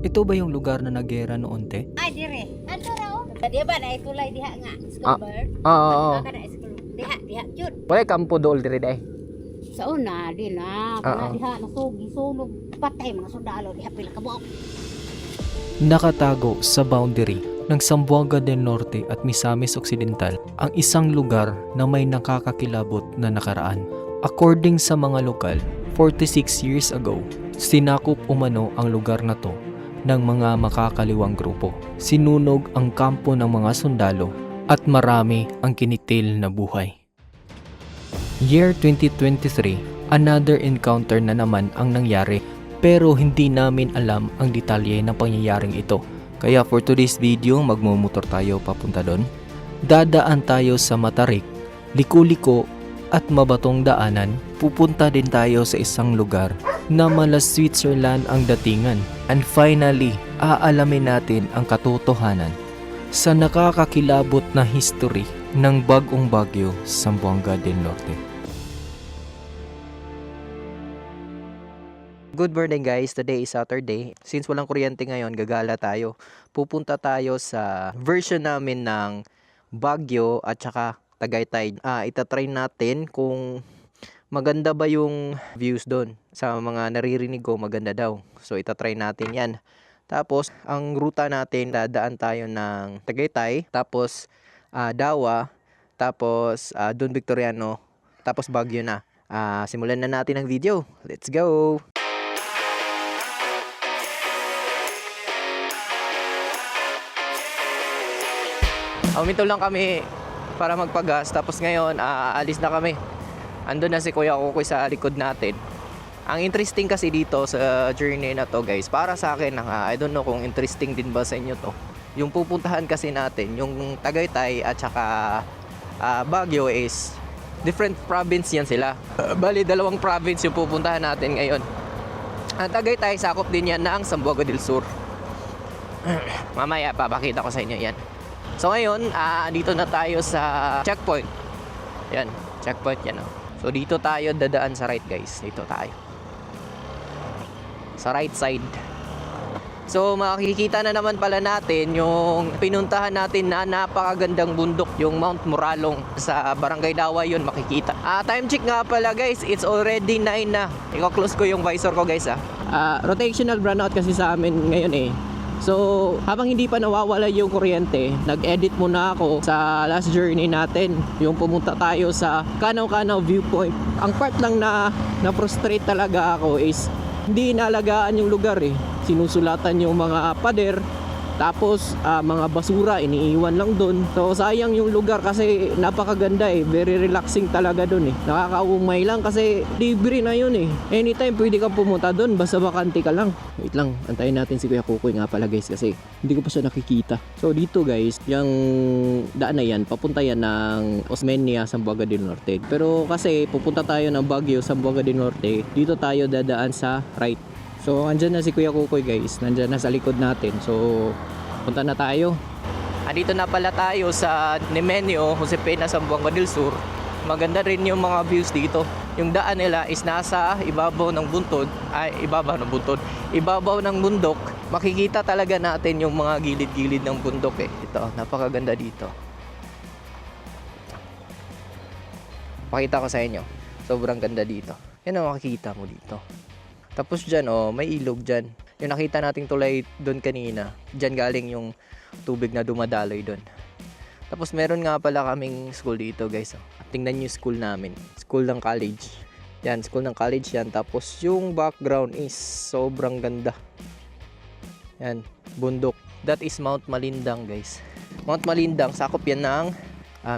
Ito ba yung lugar na nagera noon, te? Ay, dire. Ato raw. Kadiya ba na itulay diha nga. Ah, School bird. Oo. Baka na school. Diha, jud. Wala kampo dool dire day. Sa una, di na. Kana diha nasugi, sunog. Patay mga sundalo. Diha pila ka buok. Nakatago sa boundary ng Zamboanga del Norte at Misamis Occidental ang isang lugar na may nakakakilabot na nakaraan. According sa mga lokal, 46 years ago, sinakop umano ang lugar na to ng mga makakaliwang grupo. Sinunog ang kampo ng mga sundalo at marami ang kinitil na buhay. Year 2023, another encounter na naman ang nangyari pero hindi namin alam ang detalye ng pangyayaring ito. Kaya for today's video, magmumotor tayo papunta doon. Dadaan tayo sa Matarik, Liku-Liku at mabatong daanan. Pupunta din tayo sa isang lugar na mala Switzerland ang datingan. And finally, aalamin natin ang katotohanan sa nakakakilabot na history ng bagong Baguio, Zamboanga del Norte. Good morning guys, today is Saturday. Since walang kuryente ngayon, gagala tayo. Pupunta tayo sa version namin ng Baguio at saka Tagaytay. Itatry natin kung maganda ba yung views doon. Sa mga naririnig ko, maganda daw. So itatry natin yan. Tapos, ang ruta natin, dadaan tayo ng Tagaytay, tapos Dawa, tapos Don Victoriano, tapos Baguio na. Simulan na natin ang video. Let's go! Uminto lang kami para magpagas, tapos ngayon aalis na kami. Andun na si Kuya Kukoy sa likod natin. Ang interesting kasi dito sa journey na to guys, para sa akin I don't know kung interesting din ba sa inyo to. Yung pupuntahan kasi natin, yung Tagaytay at saka Baguio is different province yan sila. Bali, dalawang province yung pupuntahan natin ngayon. Ang Tagaytay, sakop din yan ng Zamboanga del Sur. Mamaya papakita ko sa inyo yan. So ngayon, dito na tayo sa checkpoint. Yan, checkpoint yan. So dito tayo dadaan sa right guys. Dito tayo. Sa right side. So makikita na naman pala natin yung pinuntahan natin na napakagandang bundok. Yung Mount Muralong sa Barangay Dawa yun makikita. Time check nga pala guys. It's already 9 na. Iko-close ko yung visor ko guys. Rotational brownout kasi sa amin ngayon eh. So, habang hindi pa nawawala yung kuryente, nag-edit muna ako sa last journey natin. Yung pumunta tayo sa Kanaw-Kanaw viewpoint. Ang part lang na frustrate talaga ako is hindi inalagaan yung lugar eh. Sinusulatan yung mga pader, tapos mga basura iniiwan lang doon. So sayang yung lugar kasi napakaganda eh. Very relaxing talaga doon eh. Nakakaumay lang kasi libre na yun eh. Anytime pwede ka pumunta doon basta bakante ka lang. Wait lang, antayin natin si Kuya Kukoy nga pala guys kasi hindi ko pa siya nakikita. So dito guys, yung daan na yan, papunta yan ng Osmeña, Zamboanga del Norte. Pero kasi pupunta tayo ng Baguio, Zamboanga del Norte, dito tayo dadaan sa right. So andyan na si Kuya Kukoy guys, nandyan na sa likod natin. So punta na tayo. Andito na pala tayo sa Nemenyo, Josepina, Zamboanga del Sur. Maganda rin yung mga views dito. Yung daan nila is nasa ibabaw ng buntod. Ibabaw ng bundok. Makikita talaga natin yung mga gilid-gilid ng bundok eh. Ito, napakaganda dito. Pakita ko sa inyo. Sobrang ganda dito. Yan ang makikita mo dito. Tapos dyan, may ilog dyan. Yung nakita nating tulay doon kanina, dyan galing yung tubig na dumadaloy doon. Tapos meron nga pala kaming school dito guys. Tingnan nyo yung school namin. School ng college. Yan, school ng college yan. Tapos yung background is sobrang ganda. Yan, bundok. That is Mount Malindang guys. Mount Malindang, sakop yan ng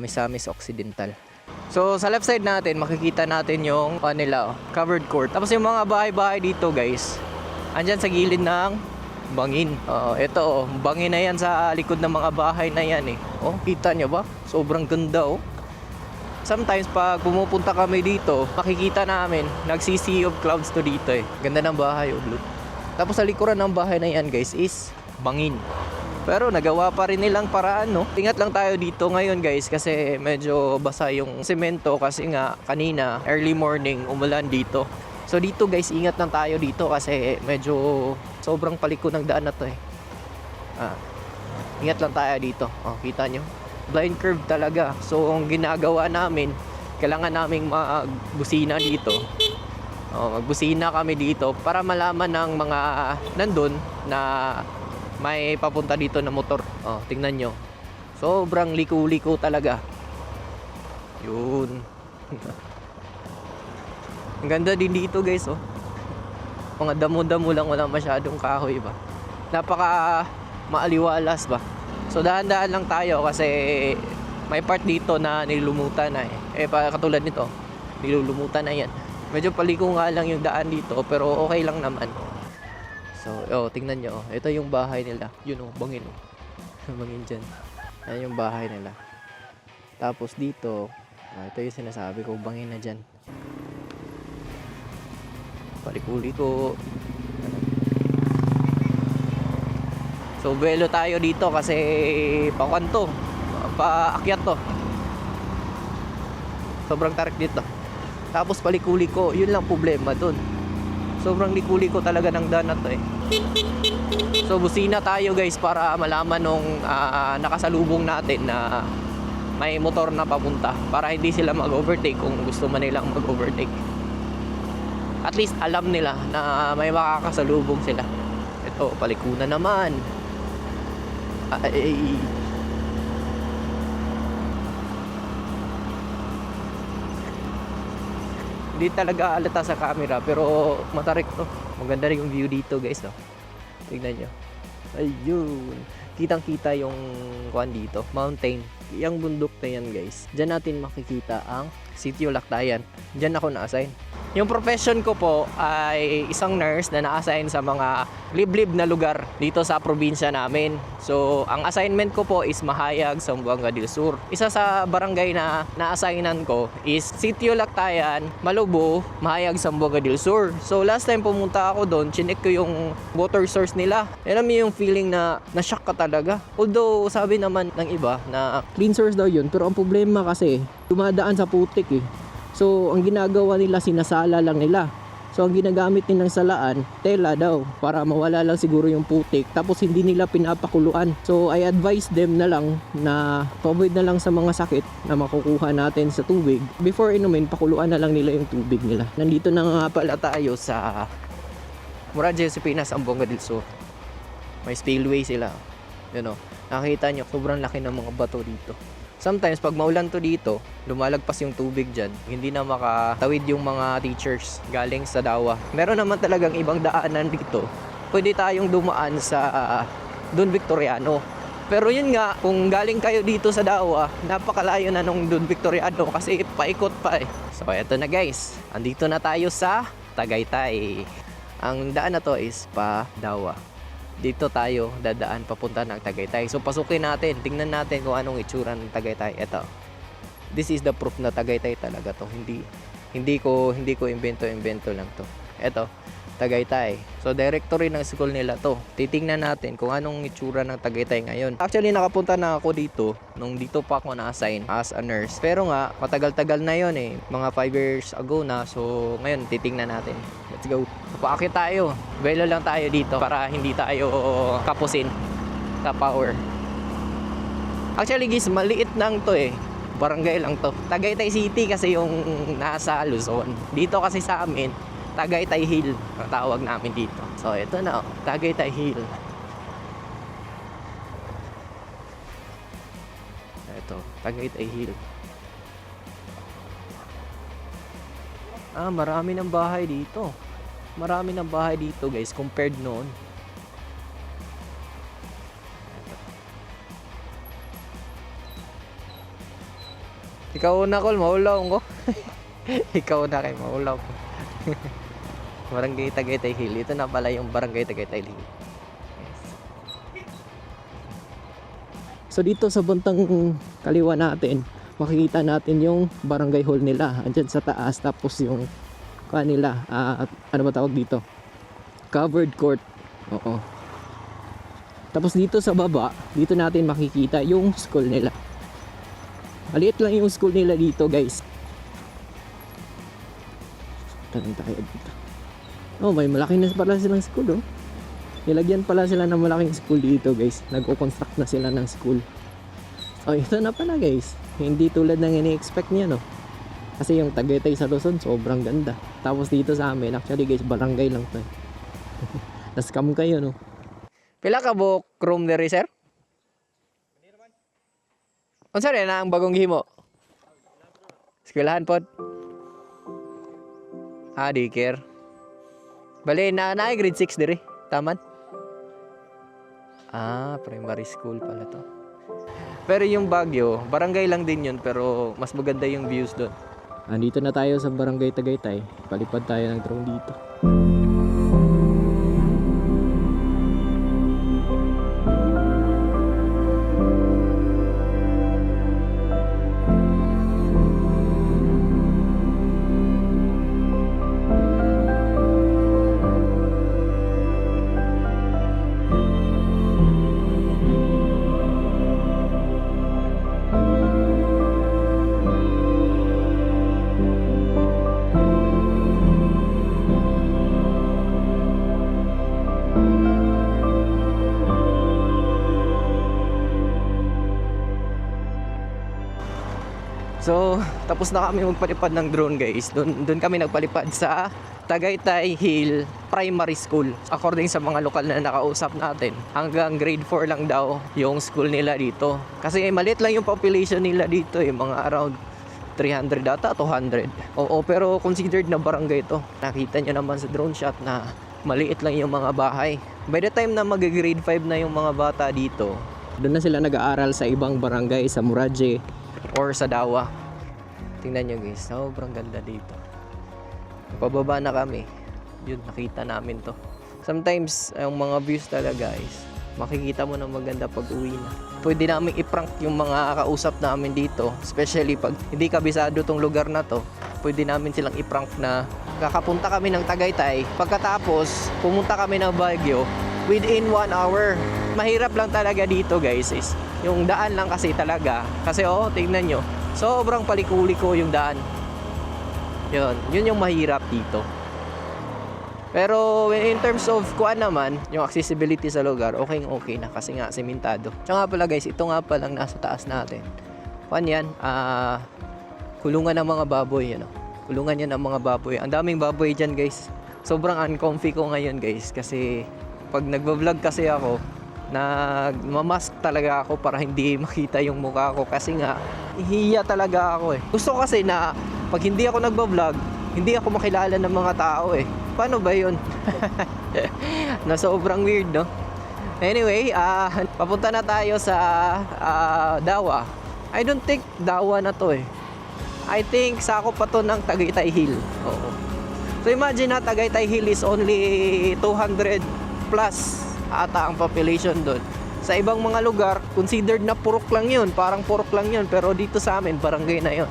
Misamis Occidental. So sa left side natin, makikita natin yung covered court. Tapos yung mga bahay-bahay dito guys, andyan sa gilid ng bangin. Ito bangin na yan sa likod ng mga bahay na yan eh. Kita nyo ba? Sobrang ganda Sometimes pag pumupunta kami dito, makikita namin nagsisi of clouds to dito eh. Ganda ng bahay blue. Tapos sa likuran ng bahay na yan guys is bangin. Pero nagawa pa rin nilang paraan, no? Ingat lang tayo dito ngayon, guys, kasi medyo basa yung semento kasi nga kanina, early morning, umulan dito. So dito guys, ingat lang tayo dito kasi medyo sobrang paliko ng daan na to eh. Ingat lang tayo dito. Kita nyo? Blind curve talaga. So ang ginagawa namin, kailangan naming magbusina dito. Magbusina kami dito para malaman ng mga nandun na may papunta dito na motor. Tingnan nyo. Sobrang liko-liko talaga. Yun. Ang ganda din dito guys, mga damo-damo lang, wala masyadong kahoy ba. Napaka maaliwalas ba. So dahan-dahan lang tayo kasi may part dito na nilulumutan na katulad nito, nilulumutan na yan. Medyo paliko nga lang yung daan dito pero okay lang naman. So tingnan nyo, ito yung bahay nila. Yun bangin bangin dyan. Yan yung bahay nila. Tapos dito, ito yung sinasabi ko, bangin na dyan. Paliko-liko. So buwelo tayo dito kasi pakwanto, paakyat to. Sobrang tarik dito. Tapos paliko-liko, yun lang problema dun. Sobrang liko-liko talaga ng daan na to eh. So busina tayo guys para malaman nung nakasalubong natin na may motor na papunta, para hindi sila mag-overtake kung gusto man nilang mag-overtake. At least alam nila na may makakasalubong sila. Ito, paliko na naman. Hindi talaga alata sa camera pero matarik to. Maganda rin yung view dito guys, tignan nyo. Ayun, kitang kita yung kuan dito, mountain. Yung bundok na yan guys, dyan natin makikita ang Sitio Lactayan. Dyan ako na-assign. Yung profession ko po ay isang nurse na na-assign sa mga liblib na lugar dito sa probinsya namin. So, ang assignment ko po is Mahayag, Zamboanga del Sur. Isa sa barangay na na-assignan ko is Sitio Lactayan, Malubo, Mahayag, Zamboanga del Sur. So, last time pumunta ako doon, chinek ko yung water source nila. Alam mo yung feeling na na-shock ka talaga. Although, sabi naman ng iba na clean source daw yun. Pero ang problema kasi, dumadaan sa putik eh. So, ang ginagawa nila, sinasala lang nila. So, ang ginagamit nilang salaan, tela daw, para mawala lang siguro yung putik. Tapos, hindi nila pinapakuluan. So, I advise them na lang na avoid na lang sa mga sakit na makukuha natin sa tubig. Before inumin, pakuluan na lang nila yung tubig nila. Nandito na nga pala tayo sa Murad Josepina, Zamboanga del Sur. May spillway sila. Yun nakita nyo, sobrang laki ng mga bato dito. Sometimes, pag maulan to dito, lumalagpas yung tubig dyan. Hindi na makatawid yung mga teachers galing sa Dawa. Meron naman talagang ibang daanan dito. Pwede tayong dumaan sa Don Victoriano. Pero yun nga, kung galing kayo dito sa Dawa, napakalayo na nung Don Victoriano kasi paikot pa eh. So, eto na guys. Andito na tayo sa Tagaytay. Ang daan na to is pa Dawa. Dito tayo dadaan papunta ng Tagaytay. So pasukin natin, tingnan natin kung anong itsura ng Tagaytay. Ito. This is the proof na Tagaytay talaga to. Hindi ko invento lang to. Ito, Tagaytay. So directory ng school nila to. Titingnan natin kung anong itsura ng Tagaytay ngayon. Actually nakapunta na ako dito nung dito pa ako na-assign as a nurse. Pero nga matagal-tagal na yon eh. Mga 5 years ago na. So ngayon titingnan natin. Let's go. Paakit tayo. Velo lang tayo dito para hindi tayo kapusin sa power. Actually guys, maliit lang to eh. Barangay lang to. Tagaytay City kasi yung nasa Luzon. Dito kasi sa amin, Tagaytay Hill ang tawag namin dito. So ito na, Tagaytay Hill. Ito, Tagaytay Hill. Marami ng bahay dito. Marami ng bahay dito guys compared noon. Ikaw na Col, maulaw ko. Ikaw na kay maulaw ko. Barangay Tagaytay Hill. Ito na pala yung Barangay Tagaytay Hill. Yes. So dito sa bantang kaliwa natin, makikita natin yung barangay hall nila. Andyan sa taas, tapos yung kanila, ano ba tawag dito? Covered court. Oo. Tapos dito sa baba, dito natin makikita yung school nila. Maliit lang yung school nila dito guys. Tanong tayo dito. Oh, may malaki na pala silang school, oh. Nilagyan pala sila ng malaking school dito, guys. Nag-o-construct na sila ng school. Oh, ito na pala, guys. Hindi tulad ng ini-expect niya, no? Kasi yung Tagaytay sa Luzon, sobrang ganda. Tapos dito sa amin, actually, guys, barangay lang to. Nascam kayo, no? Pila ka bo room diri, sir? Unsa rin na ang bagong gihimo? Eskwelahan pod. Daycare. Bali na grade 6 diri. Taman. Primary school pala to. Pero yung Baguio, barangay lang din yun pero mas maganda yung views doon. Andito na tayo sa Barangay Tagaytay. Palipad tayo ng drone dito. So, tapos na kami magpalipad ng drone, guys. Doon kami nagpalipad sa Tagaytay Hill Primary School. According sa mga lokal na nakausap natin, hanggang grade 4 lang daw yung school nila dito. Kasi maliit lang yung population nila dito, mga around 300 data, 200. Oo, pero considered na barangay to. Nakita nyo naman sa drone shot na maliit lang yung mga bahay. By the time na mag-grade 5 na yung mga bata dito, doon na sila nag-aaral sa ibang barangay, sa Muraje or sa Dawa. Tingnan nyo, guys, sobrang ganda dito. Pababa na kami. Yun, nakita namin to. Sometimes, yung mga views talaga, guys, makikita mo na maganda pag uwi na. Pwede namin i-prank yung mga kausap namin dito. Especially pag hindi kabisado tong lugar na to. Pwede namin silang i-prank na kakapunta kami ng Tagaytay. Pagkatapos, pumunta kami ng Baguio within 1 hour. Mahirap lang talaga dito, guys, is yung daan lang kasi talaga. Kasi tingnan nyo, sobrang paliko-liko yung daan. Yun yung mahirap dito. Pero in terms of kuan naman, yung accessibility sa lugar, okay na kasi nga sementado. Tsaka nga pala, guys, ito nga palang nasa taas natin. Kuan yan, kulungan ng mga baboy, Kulungan yan ng mga baboy. Ang daming baboy dyan, guys. Sobrang uncomfy ko ngayon, guys, kasi pag nagbablog kasi ako, nagmamask talaga ako para hindi makita yung mukha ko kasi nga hiya talaga ako. Gusto kasi na pag hindi ako nagbablog, hindi ako makilala ng mga tao. Paano ba yun? Na sobrang weird, no? Anyway, papunta na tayo sa Dawa. I don't think Dawa na to. I think sakop pa to ng Tagaytay Hill. Oo. So imagine na Tagaytay Hill is only 200 plus ata ang population doon. Sa ibang mga lugar, considered na purok lang yun. Parang purok lang yun. Pero dito sa amin, barangay na yun.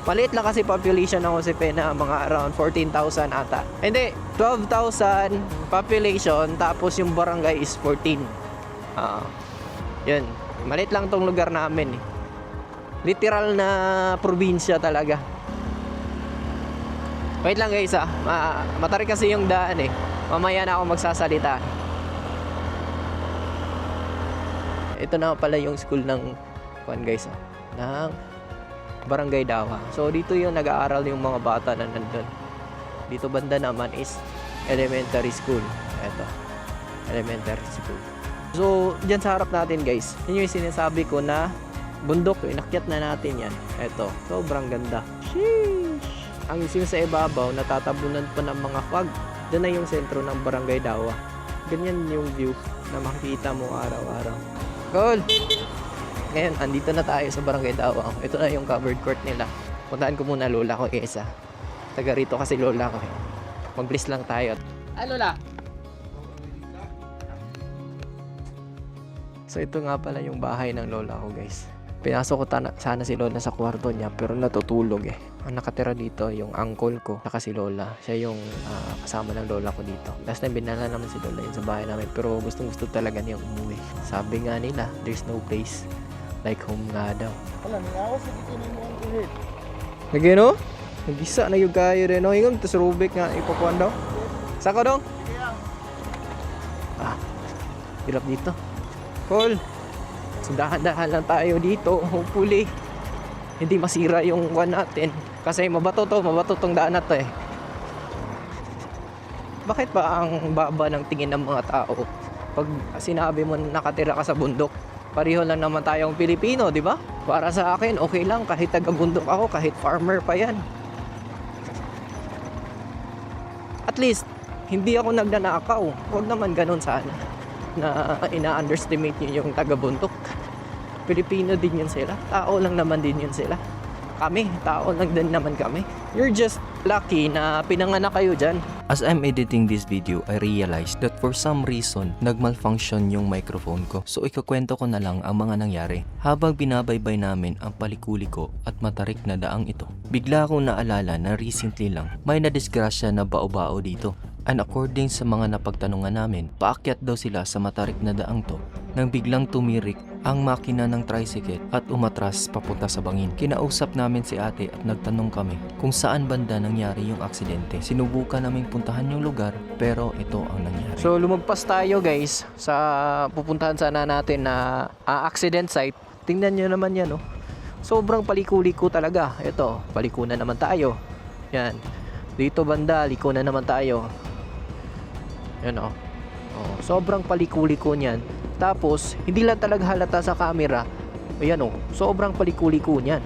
Maliit lang kasi population ng Josepena, mga around 14,000 ata. Hindi, 12,000 population, tapos yung barangay is 14. Yun. Maliit lang tong lugar namin. Literal na probinsya talaga. Wait lang, guys, matarik kasi yung daan. Mamaya na ako magsasalita. Ito na pala yung school ng guys, ng Barangay Dawa. So dito yung nag-aaral yung mga bata na nandun. Dito banda naman is elementary school. Ito, elementary school. So dyan sa harap natin, guys, yun yung sinasabi ko na bundok. Inakyat na natin yan. Ito, sobrang ganda. Sheesh! Ang yung sa ibabaw, natatabunan pa ng mga fog. Doon na yung sentro ng Barangay Dawa. Ganyan yung view na makikita mo araw-araw. Cool! Ngayon, andito na tayo sa Barangay Dawa. Ito na yung covered court nila. Puntaan ko muna lola ko, isa. Taga rito kasi lola ko. Mag-bless lang tayo. Lola! So ito nga pala yung bahay ng lola ko, guys. Pinasok ko sana si lola sa kwarto niya, pero natutulog. Ang nakatira dito yung uncle ko, saka si lola. Siya yung kasama ng lola ko dito. Last time binala naman si lola yun sa bahay namin, pero gustong gusto talaga niyang umuwi. Sabi nga nila, there's no place like home nga daw. Wala, nangawas na dito na mo ang kuhit. Nagino? Nagisa na yung kayo rin. Hingam, tas Rubik nga ipakuan daw. Saan ko dong? Hirap dito. Paul, so dahan-dahan lang tayo dito. Hopefully, hindi masira yung one natin. Kasi mabato tong daan na to eh. Bakit ba ang baba ng tingin ng mga tao pag sinabi mo nakatira ka sa bundok? Pareho lang naman tayong Pilipino, di ba? Para sa akin, okay lang kahit taga-bundok ako, kahit farmer pa yan. At least, hindi ako nagnanakaw. Huwag naman ganun sana na ina-underestimate nyo yung taga-bundok. Pilipino din yun sila. Tao lang naman din yun sila. Kami, tao lang din naman kami. You're just lucky na pinanganak kayo dyan. As I'm editing this video, I realized that for some reason, nagmalfunction yung microphone ko. So ikakwento ko na lang ang mga nangyari. Habang binabaybay namin ang palikuliko at matarik na daang ito, bigla akong naalala na recently lang, may nadisgrasya na bao-bao dito. And according sa mga napagtanungan namin, paakyat daw sila sa matarik na daang to nang biglang tumirik ang makina ng tricycle at umatras papunta sa bangin. Kinausap namin si ate at nagtanong kami kung saan banda nangyari yung aksidente. Sinubukan naming puntahan yung lugar pero ito ang nangyari. So lumagpas tayo guys sa pupuntahan sana natin na accident site. Tingnan nyo naman yan oh. Sobrang paliko-liko talaga. Ito, paliko na naman tayo. Yan. Dito banda, liko na naman tayo. Yan oh. Oh, sobrang paliko-liko niyan. Tapos, hindi lang talaga halata sa camera. Ayan oh, sobrang paliko-liko niyan.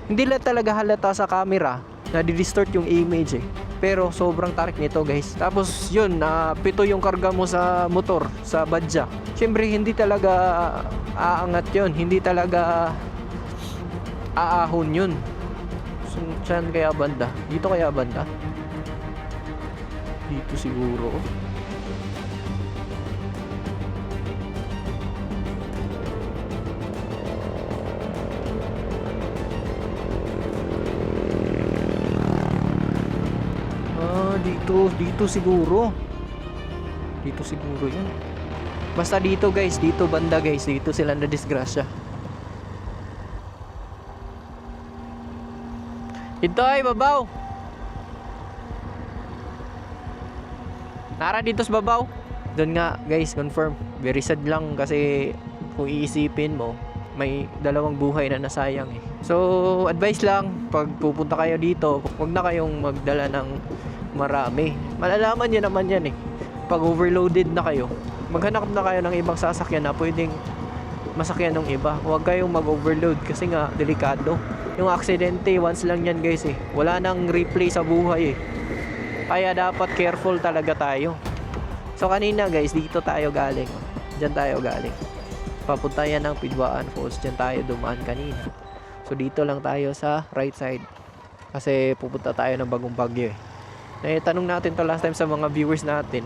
Hindi lang talaga halata sa camera na di-distort yung image eh. Pero sobrang tarik nito guys. Tapos yun, pito yung karga mo sa motor, sa badya. Siyempre hindi talaga aangat yun. Hindi talaga aahon yun. So, saan kaya banda? Dito kaya banda? Dito siguro. Dito siguro. Dito siguro yun. Basta dito guys, dito banda guys, dito sila na disgrasya. Ito ay babaw. Nara dito sa babaw. Doon nga guys, confirm. Very sad lang kasi kung iisipin mo, may dalawang buhay na nasayang eh. So, advice lang, pag pupunta kayo dito, huwag na kayong magdala ng marami. Malalaman nyo naman yan eh. Pag overloaded na kayo, maghanap na kayo ng ibang sasakyan na pwedeng masakyan ng iba. Huwag kayong mag-overload kasi nga delikado. Yung aksidente, once lang yan guys eh. Wala nang replay sa buhay eh. Kaya dapat careful talaga tayo. So kanina guys, dito tayo galing. Diyan tayo galing. Papunta yan ng Pidwaan Falls. Diyan tayo dumaan kanina. So dito lang tayo sa right side. Kasi pupunta tayo ng Bagong Baguio eh. Tanong natin to last time sa mga viewers natin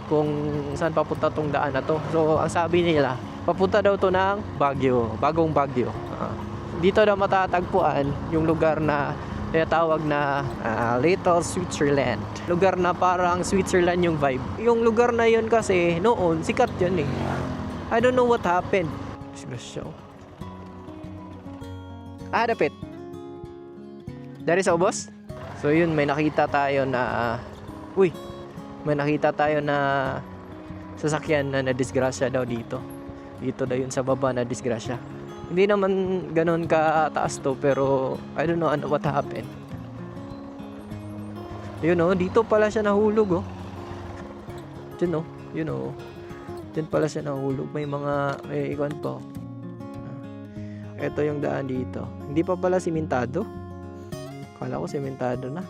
kung saan papunta tong daan na to. So ang sabi nila, papunta daw to ng Baguio, Bagong Baguio. Dito na matatagpuan yung lugar na tinatawag na Little Switzerland. Lugar na parang Switzerland yung vibe. Yung lugar na yun kasi noon sikat yun eh. I don't know what happened. Disgrasya. Dapit. Dari sa ubos? So yun, may nakita tayo na may nakita tayo na sasakyan na nadisgrasya daw dito. Dito daw yun sa baba na disgrasya. Hindi naman ganoon ka-taas to, pero I don't know what happened. Yun oh, dito pala siya nahulog oh. Diyan oh, yun oh. Diyan pala siya nahulog. May ikon po. Ito yung daan dito. Hindi pa pala simentado. Kala ko sementado na.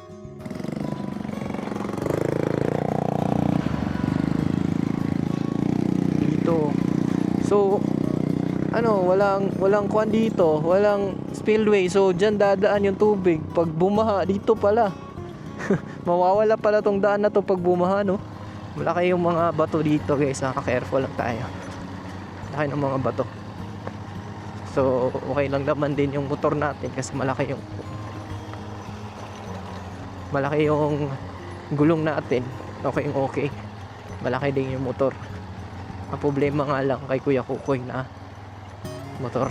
Dito. So, walang kwan dito. Walang spillway. So, dyan dadaan yung tubig. Pag bumaha, dito pala. Mawawala pala tong daan na to pag bumaha, no? Malaki yung mga bato dito, guys. Careful lang tayo. Laki ng mga bato. So, okay lang naman din yung motor natin kasi malaki yung gulong natin. Okay. Malaki din yung motor. Ang problema nga lang kay Kuya Kukoy na motor.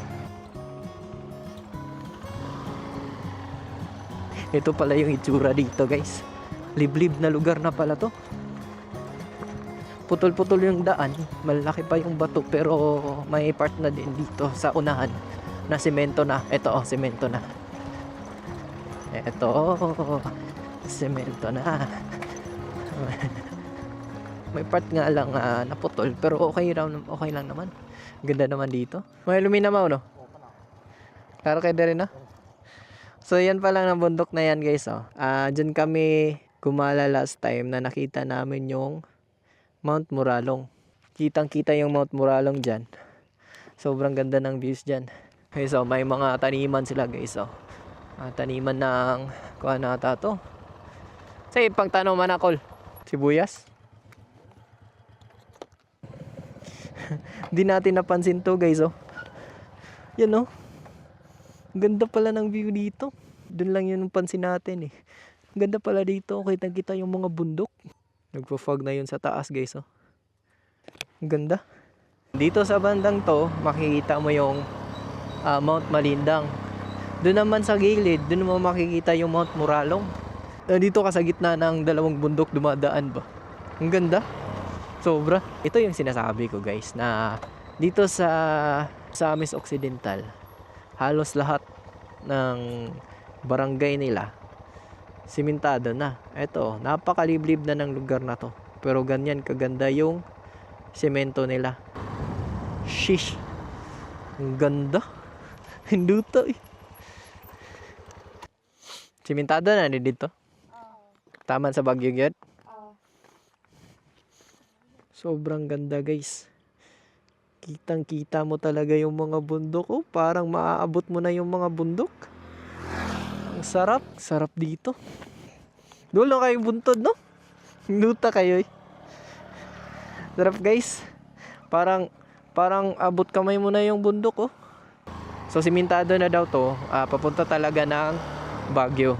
Ito pala yung itsura dito guys. liblib na lugar na pala to. Putol-putol yung daan, malaki pa yung bato, pero may part na din dito sa unahan na semento na. Ito semento na. Ito, semento na. May part nga lang naputol, pero okay lang naman. Ganda naman dito. May luminaw, no? Klaro kayo rin, no? So yan pa lang ng bundok na yan, guys. Diyan kami gumala last time na nakita namin yung Mount Muralong. Kitang-kita yung Mount Muralong dyan. Sobrang ganda ng views dyan. Okay, so may mga taniman sila, guys. Taniman ng kuha na ata to. Say, pang tanong manakol. Sibuyas. Hindi natin napansin to, guys. Yan, ganda pala ng view dito. Doon lang yun ang pansin natin, eh. Ganda pala dito. Kitang-kita yung mga bundok. Nagpo-fog na yun sa taas, guys. Ang ganda. Dito sa bandang to, makikita mo yung Mount Malindang. Doon naman sa gilid, doon mo makikita yung Mount Muralong. Dito ka sa gitna ng dalawang bundok, dumadaan ba? Ang ganda. Sobra. Ito yung sinasabi ko, guys, na dito sa Amis Occidental, halos lahat ng barangay nila simentado na. Ito, napakaliblib na ng lugar na to. Pero ganyan kaganda yung semento nila. Shish. Ang ganda. Hinduta eh. Simentado na dito. Taman sa Baguio yun. Sobrang ganda, guys. Kitang-kita mo talaga yung mga bundok. Parang maaabot mo na yung mga bundok. Ang sarap. Sarap dito. Dulo kayong buntod, no? Nuta kayo eh. Sarap, guys. Parang abot kamay mo na yung bundok, So, simentado na daw to. Papunta talaga ng Baguio.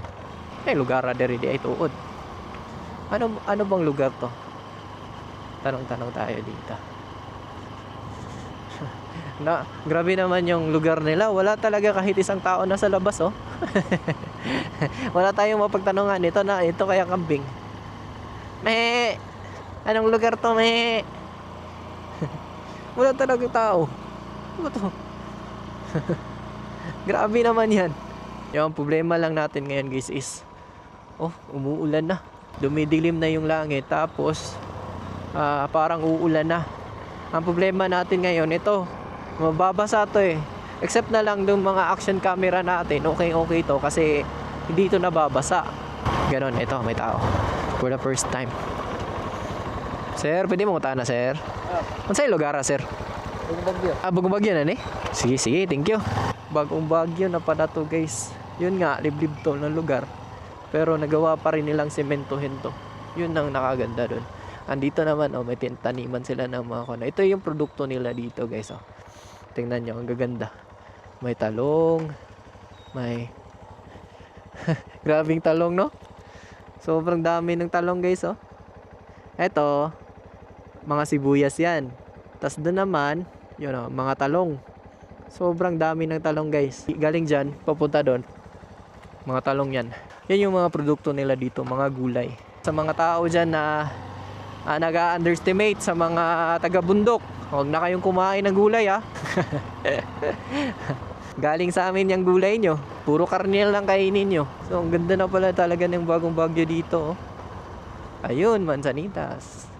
Lugar na rin ay tuod. Ano bang lugar to? Tanong-tanong tayo dito. Grabe naman yung lugar nila. Wala talaga kahit isang tao na sa labas, Wala tayong mapagtanungan. Ito kaya kambing. Anong lugar to, Wala talaga tao. Ano to? Grabe naman yan. Yung problema lang natin ngayon, guys, is umuulan na. Dumidilim na yung langit. Tapos parang uulan na. Ang problema natin ngayon, ito, mababasa to Except na lang yung mga action camera natin, okay to kasi hindi ito nababasa. Ganon, ito, may tao. For the first time. Sir, pwede mo na, sir? Ano sa'yo lugar, sir? Bagong Bagyo. Bagong Bagyo na, Sige, thank you. Bagong Bagyo na pala to, guys. Yun nga, liblib to ng lugar. Pero nagawa pa rin nilang sementohin to. Yun ang nakaganda dun. Andito naman, may taniman sila ng mga kuna. Ito yung produkto nila dito, guys. Tingnan nyo, ang gaganda. May talong. May grabing talong, no? Sobrang dami ng talong, guys, Ito, mga sibuyas yan. Tas doon naman, yun, mga talong. Sobrang dami ng talong, guys. Galing dyan, papunta doon. Mga talong yan. Yan yung mga produkto nila dito, mga gulay. Sa mga tao dyan na nag-underestimate sa mga taga-bundok, huwag na kayong kumain ng gulay, Galing sa amin yung gulay nyo. Puro karnil lang kainin nyo. So, ang ganda na pala talaga ng Bagong Bagyo dito, Ayun, mansanitas.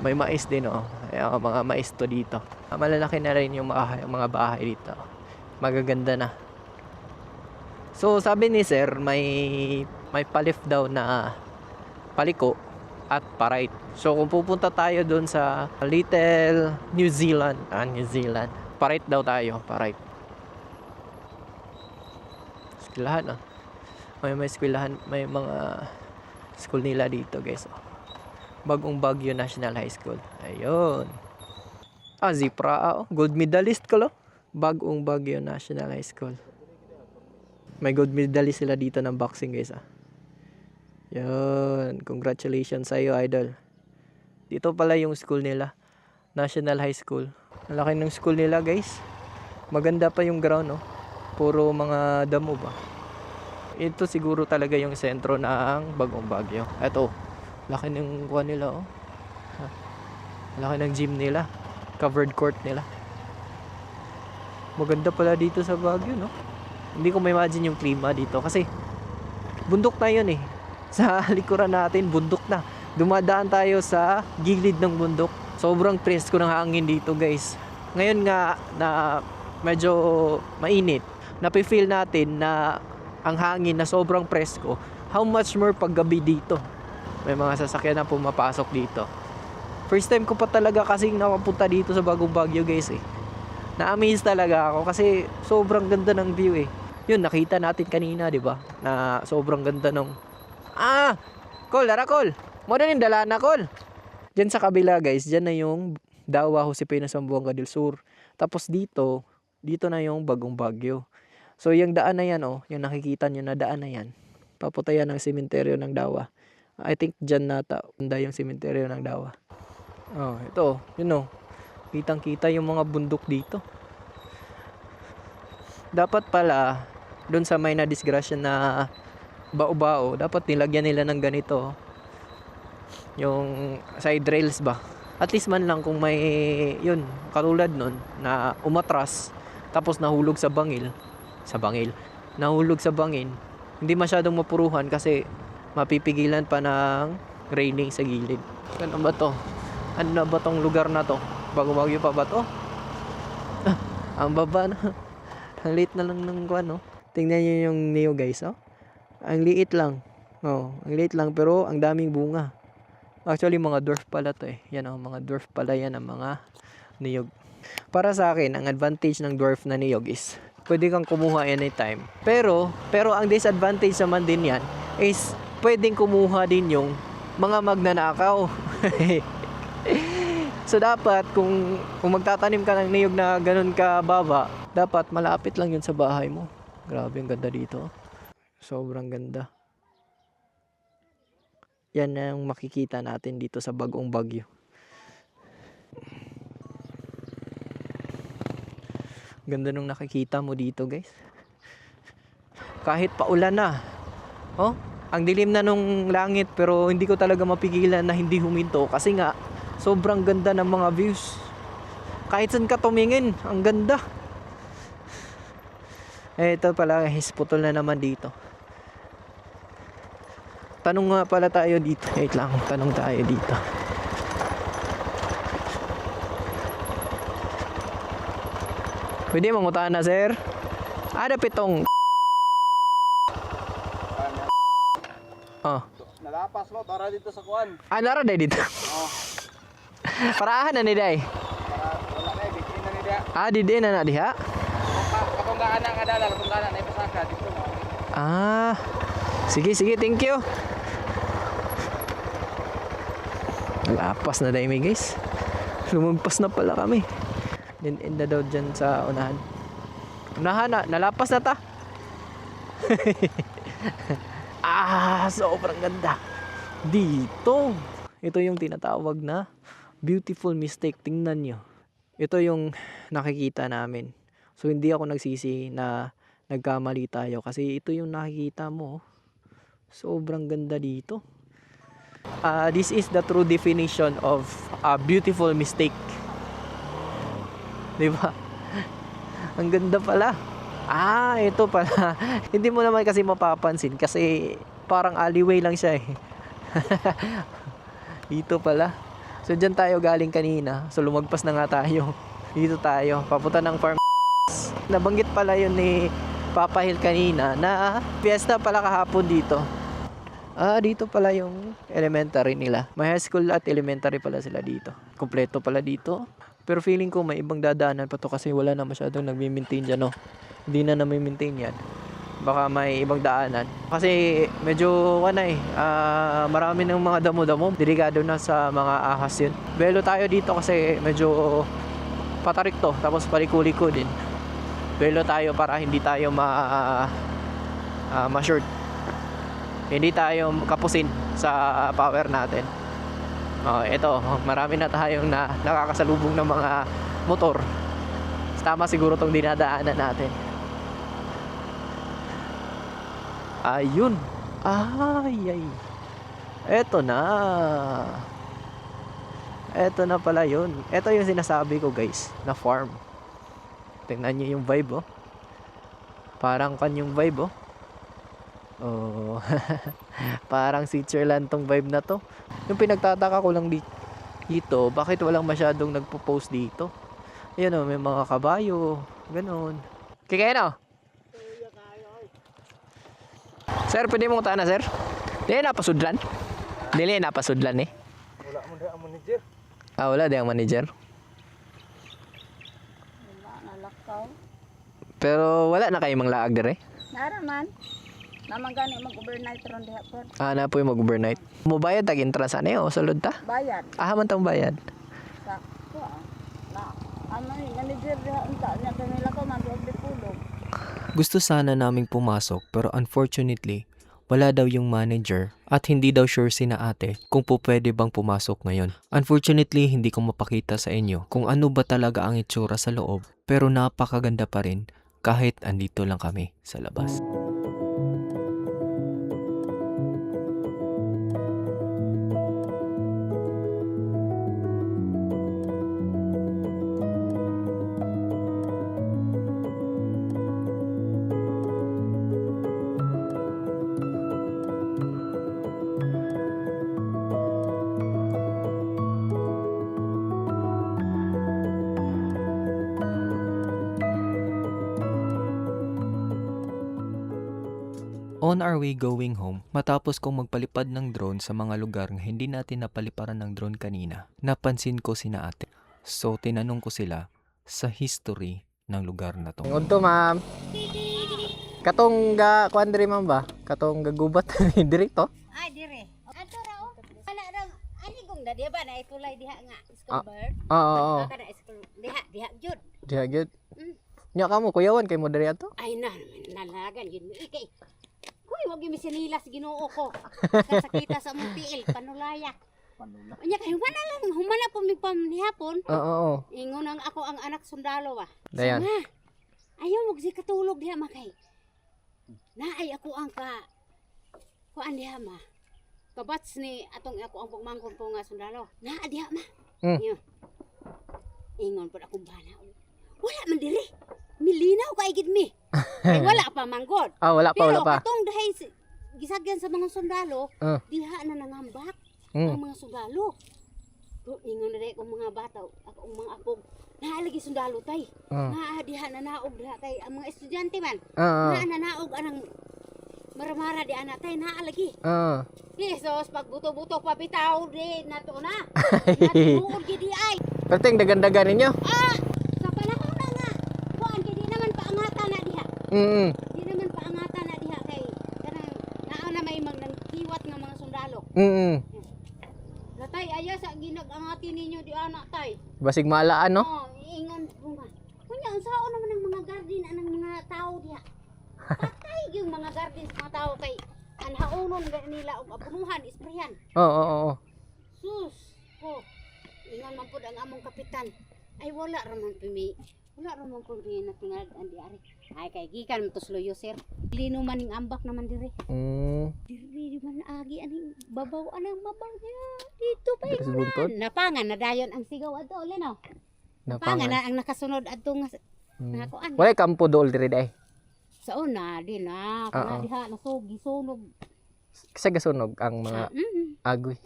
May mais din, Ayan, mga mais to dito. Malalaki na rin yung mga bahay dito. Magaganda na. So, sabi ni sir, may palif daw na paliko at parite. So, kung pupunta tayo doon sa Little New Zealand, New Zealand, parite daw tayo, parite. Eskwelahan, May eskwelahan, may mga school nila dito, guys. Bagong Bagyo National High School. Ayun. Zipra, gold medalist ko, Bagong Bagyo National High School. May gold medalist sila dito ng boxing, guys, Yun. Congratulations sa iyo, idol. Dito pala yung school nila. National High School. Ang laki ng school nila, guys. Maganda pa yung ground, Puro mga damo ba. ito siguro talaga yung sentro ng Bagong Bagyo. Eto, laki ng kuha nila oh. Laki ng gym nila. Covered court nila. Maganda pala dito sa Baguio, no? Hindi ko ma-imagine yung klima dito kasi bundok na yun eh. Sa likuran natin, bundok na. Dumadaan tayo sa gilid ng bundok. Sobrang presko ng hangin dito, guys. Ngayon nga na medyo mainit, napi-feel natin na ang hangin na sobrang presko. How much more pag gabi dito? May mga sasakyan na pumapasok dito. First time ko pa talaga kasing nakapunta dito sa Bagong Bagyo, guys eh. Na-amaze talaga ako kasi sobrang ganda ng view eh. Yun, nakita natin kanina, di ba? Na sobrang ganda ng... Kol, Lara, Kol! Muna yung Dalana, Kol! Diyan sa kabila, guys, diyan na yung Dawa Josepina Zamboanga del Sur. Tapos dito na yung Bagong Bagyo. So yung daan na yan, oh, yung nakikita nyo na daan na yan, paputayan ng sementeryo ng Dawa. I think dyan nata, yung sementeryo ng Dawa. Oh, ito, yun oh. Kitang-kita yung mga bundok dito. Dapat pala, doon sa may na-disgrasya na bao-bao, dapat nilagyan nila ng ganito. Yung side rails ba? At least man lang kung may, yun, katulad nun, na umatras, tapos nahulog sa bangil. Nahulog sa bangin. Hindi masyadong mapuruhan kasi mapipigilan pa ng raining sa gilid. Ano ba to? Ano na ba tong lugar na to? Bagong Bagyo pa ba to? Ang baba na. Ang liit na lang ng kuwan, no? Tingnan nyo yung niyog, guys, oh. Ang liit lang. Oh, ang liit lang pero ang daming bunga. Actually, mga dwarf pala to eh. Yan ang mga dwarf pala yan ang mga niyog. Para sa akin, ang advantage ng dwarf na niyog is pwede kang kumuha anytime. Pero ang disadvantage naman din yan is pwedeng kumuha din yung mga magnanakaw. So dapat kung magtatanim ka ng niyog na ganun ka baba, dapat malapit lang yun sa bahay mo. Grabe ang ganda dito. Sobrang ganda. Yan ang makikita natin dito sa Bagong Bagyo. Ganda nung nakikita mo dito, guys. Kahit paulan na. Oh, ang dilim na nung langit pero hindi ko talaga mapigilan na hindi huminto kasi nga sobrang ganda ng mga views. Kahit saan ka tumingin, ang ganda. Ito pala, hisputol na naman dito. Tanong nga pala tayo dito. Wait lang, tanong tayo dito. Pwede mangutaan na, sir? Ada pitong Nalapas mo, tara dito sa kuan. nara day dito. Oh, Parahan na ni day. para wala na, bikin na nila. Di din na diha. Kapunggaan na nga dala, kapunggaan na ipasaka dito mo. Sige, thank you. Lapas na day, guys. Lumagpas na pala kami. Then end na daw dyan sa unahan. Unahan na, nalapas na ta. Sobrang ganda. Dito. Ito yung tinatawag na beautiful mistake. Tingnan nyo. Ito yung nakikita namin. So hindi ako nagsisi na nagkamali tayo kasi ito yung nakikita mo. Sobrang ganda dito. This is the true definition of a beautiful mistake. Diba? Ang ganda pala. Ito pala. Hindi mo naman kasi mapapansin kasi parang alleyway lang siya eh. Dito pala. So dyan tayo galing kanina. So lumagpas na nga tayo. Dito tayo. Papunta ng farm. Nabanggit pala yun ni Papa Hill kanina na fiesta pala kahapon dito. Dito pala yung elementary nila. May high school at elementary pala sila dito. Kompleto pala dito. Pero feeling ko may ibang dadaanan pa to kasi wala na masyadong nagmi-maintain dyan, no? Hindi na nami-maintain yan. Baka may ibang daanan. Kasi medyo marami ng mga damo-damo. Delikado na sa mga ahas yun. Belo tayo dito kasi medyo patarik to. Tapos paliko-liko din. Belo tayo para hindi tayo ma-short. Hindi tayo kapusin sa power natin. Ito, marami na tayong nakakasalubong ng mga motor. Tama siguro tong dinadaanan natin. Ayun. Ay. Eto na. Eto na pala yun. Eto yung sinasabi ko guys, na farm. Tingnan nyo yung vibe oh. Parang yung vibe oh. Oh. Parang Switzerland tong vibe na to. Yung pinagtataka ko lang dito, bakit walang masyadong nagpo-post dito? Ayan oh, may mga kabayo, ganun. Kikeno? Sir, pwede mong na sir? Dili napasudlan? Dili napasudlan eh. Wala mo ang manager. Wala di ang manager. Wala na lakaw. Pero wala na kayo mang laag dire? Naraman. Naman gani mag-overnight ron diha po. Na po yung mag-overnight. Mubayad tag entrance ani o sulod ta? Bayad. Man tang bayad. Sa na ano ni manager diha unta nya kanila ko mag-og pulog. Gusto sana naming pumasok pero unfortunately, wala daw yung manager at hindi daw sure si na ate kung po pwede bang pumasok ngayon. Unfortunately, hindi ko mapakita sa inyo kung ano ba talaga ang itsura sa loob pero napakaganda pa rin kahit andito lang kami sa labas. On our way going home, matapos kong magpalipad ng drone sa mga lugar na hindi natin napaliparan ng drone kanina, napansin ko sina ate. So tinanong ko sila sa history ng lugar na to. Ngunto ma'am. Katong kuan diri ma'am ba? Katong gagubat diri to? Ay dire. Ato ra o. Ana ra ani kung da diha ba na itulay diha nga. Discover. Oo. Kada diha jud. Diha gyud. Nya kamo kuyawan kay mo diri ato? Ay nalagan yun mo ikay. Kuy wag mi sinilas Ginoo ko. Kasakita sa mong tiil panulaya. Anya kay humana po mi pamnihapon. Oo. Ingon ang ako ang anak sundalo ba. Dayan. Sama. Ayaw mo si katulog diha makay. Naay ako ang kuan diha ma. Kabats ni atong ako ang pagmangkon po nga sundalo. Naa diha ma. Yo. Ingon pud akong bana. Wala man diri. Milinaw ka igid mi. Ay wala pa manggod. Wala pa. Pero katong dahay gisagyan sa mga sundalo, diha na nangambak ang mga sundalo. Ingon na rin kung mga bata, ang mga apog, nahalagi sundalo tay. Diha na naog diha tay ang mga estudyante man. Na naog anang maramara di ana tay naalagi. Jesus pagbuto-buto pa bitaw di nato na. Natuod gid di ay. Perting dagan-dagan ninyo. Sa panahon na nga. Kuan kay di naman paangatan na diha. Di naman paangatan na diha kay kanang naa na may kiwat nga mga sundalo. Natay aya sa ginag-angati ninyo di ana tay. Basig maalaan no? Ingon bunga. Kunya unsaon naman ang mga garden anang mga tao diha. Patay yung mga garden sa mga tao kay anhaunon nila og apunuhan isprayan. Oo. Sus ko. Ingon man pud ang among kapitan. Ay wala ra man pimi. Wala ra man pud natingad andi ari. Ay kay gikan mo to sloyo sir. Lino man ning ambak naman dire. Diri man agi aning babaw anang babaw niya. Dito pa ingon. Napangan na dayon ang sigaw adto linaw. Napangan na ang nakasunod adto nga nakuan. Wala kampo dool diri day. Sa una di na kana diha nasugi sunog. Kasi gasunog ang mga agoy.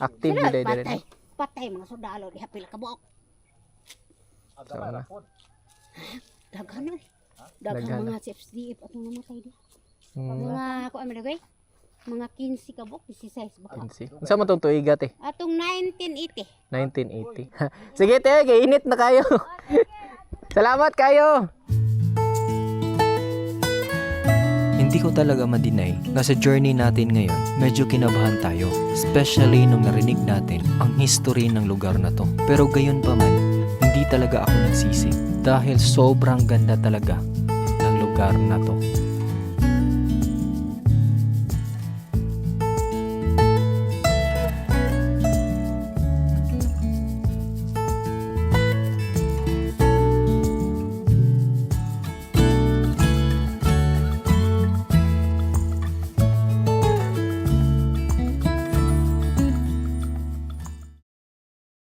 Active di day. Patay mga sundalo diha pila ka buok. Daghan eh. Daghan mga CFDF atong namatay di. Mga ako ay managay. Mga 15 ka buok, 16 baka. 15. Unsa man tong tuiga te? Atong 1980. 1980. Sige te, kay init na kayo. Salamat kayo. Hindi ko talaga ma-deny na sa journey natin ngayon, medyo kinabahan tayo. Especially nung narinig natin ang history ng lugar na to. Pero gayon pa man, hindi talaga ako nagsisi. Dahil sobrang ganda talaga ng lugar na to.